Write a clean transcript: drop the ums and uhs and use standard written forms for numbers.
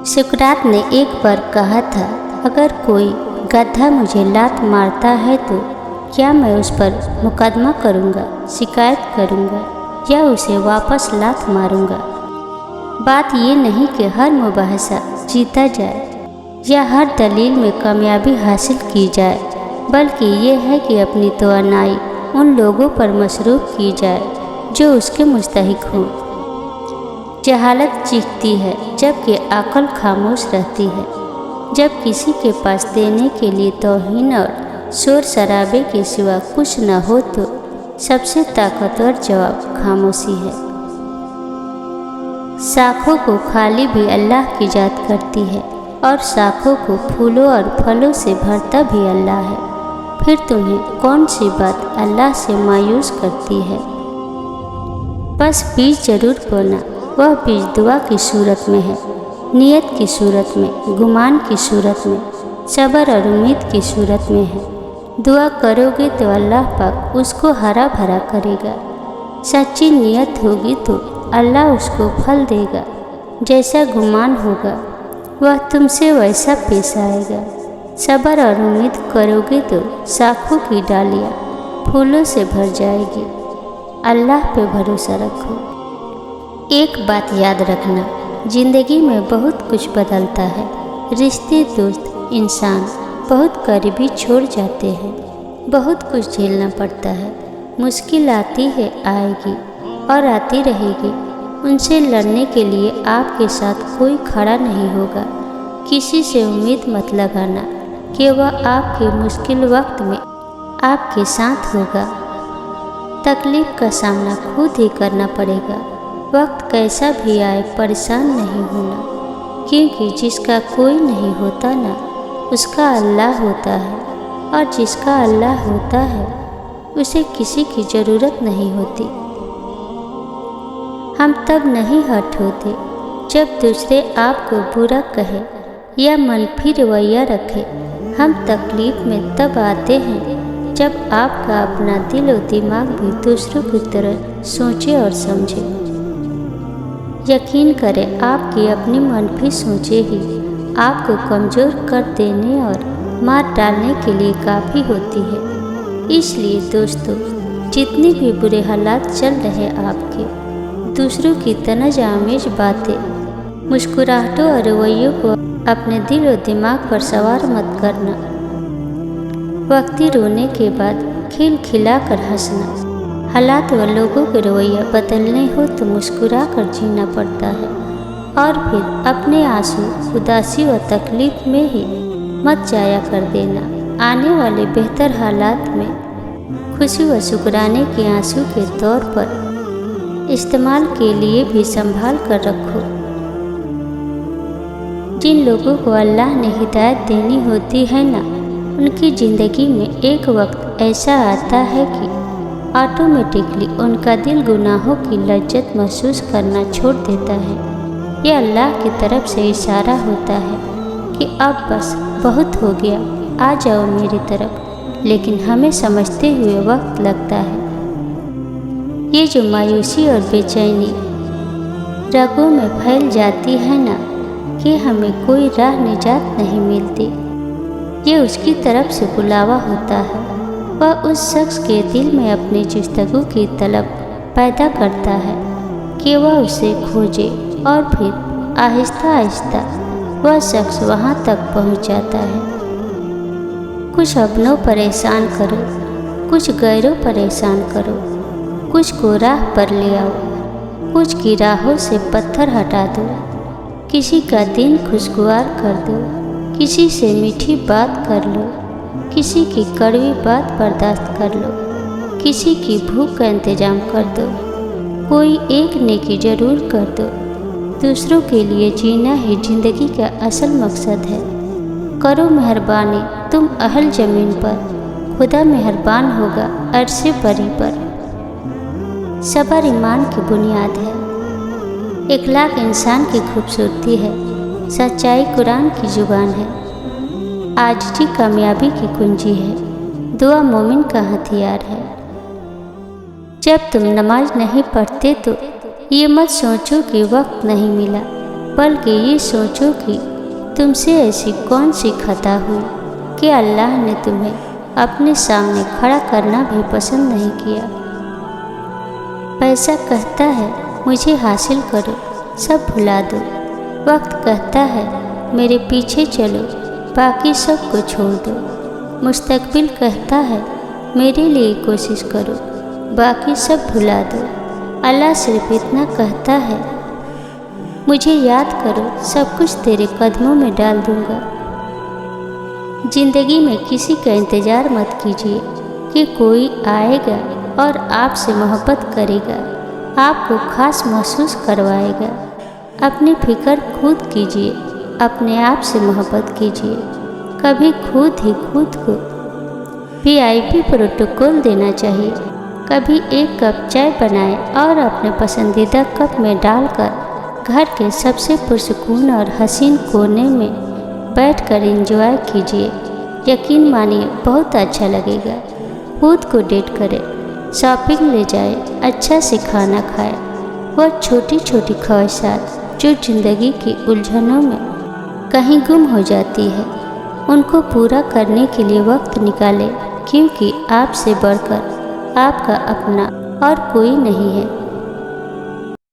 सुकरात ने एक बार कहा था, अगर कोई गधा मुझे लात मारता है तो क्या मैं उस पर मुकदमा करूँगा, शिकायत करूँगा या उसे वापस लात मारूँगा। बात ये नहीं कि हर मुबाहसा जीता जाए या हर दलील में कामयाबी हासिल की जाए, बल्कि ये है कि अपनी तवानाई उन लोगों पर मसरूफ़ की जाए जो उसके मुस्तहिक हों। जहालत चीखती है जबकि अक्ल खामोश रहती है। जब किसी के पास देने के लिए तौहीन और शोर शराबे के सिवा कुछ न हो तो सबसे ताकतवर जवाब खामोशी है। शाखों को खाली भी अल्लाह की जात करती है और शाखों को फूलों और फलों से भरता भी अल्लाह है। फिर तुम्हें कौन सी बात अल्लाह से मायूस करती है। बस बीज जरूर बोना, वह बीज दुआ की सूरत में है, नियत की सूरत में, गुमान की सूरत में, सब्र और उम्मीद की सूरत में है। दुआ करोगे तो अल्लाह पाक उसको हरा भरा करेगा। सच्ची नियत होगी तो अल्लाह उसको फल देगा। जैसा गुमान होगा वह तुमसे वैसा पेश आएगा। सब्र और उम्मीद करोगे तो शाखों की डालियाँ फूलों से भर जाएगी। अल्लाह पे भरोसा रखो। एक बात याद रखना, ज़िंदगी में बहुत कुछ बदलता है। रिश्ते, दोस्त, इंसान बहुत करीबी छोड़ जाते हैं। बहुत कुछ झेलना पड़ता है। मुश्किल आती है, आएगी और आती रहेगी। उनसे लड़ने के लिए आपके साथ कोई खड़ा नहीं होगा। किसी से उम्मीद मत लगाना कि वह आपके मुश्किल वक्त में आपके साथ होगा। तकलीफ़ का सामना खुद ही करना पड़ेगा। वक्त कैसा भी आए परेशान नहीं होना, क्योंकि जिसका कोई नहीं होता ना उसका अल्लाह होता है, और जिसका अल्लाह होता है उसे किसी की ज़रूरत नहीं होती। हम तब नहीं हट होते जब दूसरे आपको बुरा कहे या मनफी रवैया रखे। हम तकलीफ़ में तब आते हैं जब आपका अपना दिल और दिमाग भी दूसरों की तरह सोचे और समझे। यकीन करें, आपकी अपनी मनफी सोचें ही आपको कमज़ोर कर देने और मार डालने के लिए काफ़ी होती है। इसलिए दोस्तों, जितनी भी बुरे हालात चल रहे आपके, दूसरों की तनज़-आमेज़ बातें, मुस्कुराहटों और रवैयों को अपने दिल और दिमाग पर सवार मत करना। वक्ती रोने के बाद खिल खिला कर हंसना। हालात व लोगों के रवैया बदलने हो तो मुस्कुरा कर जीना पड़ता है, और फिर अपने आंसू उदासी व तकलीफ़ में ही मत जाया कर देना। आने वाले बेहतर हालात में खुशी व शुक्राने के आंसू के तौर पर इस्तेमाल के लिए भी संभाल कर रखो। जिन लोगों को अल्लाह ने हिदायत देनी होती है ना, उनकी ज़िंदगी में एक वक्त ऐसा आता है कि ऑटोमेटिकली उनका दिल गुनाहों की लज्जत महसूस करना छोड़ देता है। यह अल्लाह की तरफ से इशारा होता है कि अब बस बहुत हो गया, आ जाओ मेरी तरफ। लेकिन हमें समझते हुए वक्त लगता है। ये जो मायूसी और बेचैनी रगों में फैल जाती है ना, कि हमें कोई राह निजात नहीं मिलती, ये उसकी तरफ से बुलावा होता है। वह उस शख्स के दिल में अपनी जुस्तगू की तलब पैदा करता है कि वह उसे खोजे, और फिर आहिस्ता आहिस्ता वह शख्स वहाँ तक पहुँच जाता है। कुछ अपनों पर एहसान करो, कुछ गैरों पर एहसान करो, कुछ को राह पर ले आओ, कुछ की राहों से पत्थर हटा दो, किसी का दिन खुशगवार कर दो, किसी से मीठी बात कर लो, किसी की कड़वी बात बर्दाश्त कर लो, किसी की भूख का इंतज़ाम कर दो, कोई एक नेकी जरूर कर दो। दूसरों के लिए जीना ही ज़िंदगी का असल मकसद है। करो मेहरबानी तुम अहल ज़मीन पर, खुदा मेहरबान होगा अर्शे परी पर। सब्र ईमान की बुनियाद है। इखलाक इंसान की खूबसूरती है। सच्चाई कुरान की ज़ुबान है। आजिज़ी कामयाबी की कुंजी है। दुआ मोमिन का हथियार है। जब तुम नमाज नहीं पढ़ते तो ये मत सोचो कि वक्त नहीं मिला। बल्कि ये सोचो कि तुमसे ऐसी कौन सी खता हुई कि अल्लाह ने तुम्हें अपने सामने खड़ा करना भी पसंद नहीं किया। पैसा कहता है मुझे हासिल करो, सब भुला दो। वक्त कहता है मेरे पीछे चलो, बाकी सब को छोड़ दो। मुस्तकबिल कहता है मेरे लिए कोशिश करो, बाकी सब भुला दो। अल्लाह सिर्फ इतना कहता है मुझे याद करो, सब कुछ तेरे कदमों में डाल दूंगा। ज़िंदगी में किसी का इंतज़ार मत कीजिए कि कोई आएगा और आपसे मोहब्बत करेगा, आपको खास महसूस करवाएगा। अपनी फिक्र खुद कीजिए, अपने आप से मोहब्बत कीजिए। कभी खुद ही खुद को VIP प्रोटोकॉल देना चाहिए। कभी एक कप चाय बनाएं और अपने पसंदीदा कप में डालकर घर के सबसे पुरसुकून और हसीन कोने में बैठकर एंजॉय कीजिए। यकीन मानिए बहुत अच्छा लगेगा। खुद को डेट करें, शॉपिंग ले जाए, अच्छा से खाना खाए। वह छोटी छोटी ख्वाहिशात जो ज़िंदगी की उलझनों में कहीं गुम हो जाती है, उनको पूरा करने के लिए वक्त निकालें, क्योंकि आपसे बढ़कर आपका अपना और कोई नहीं है।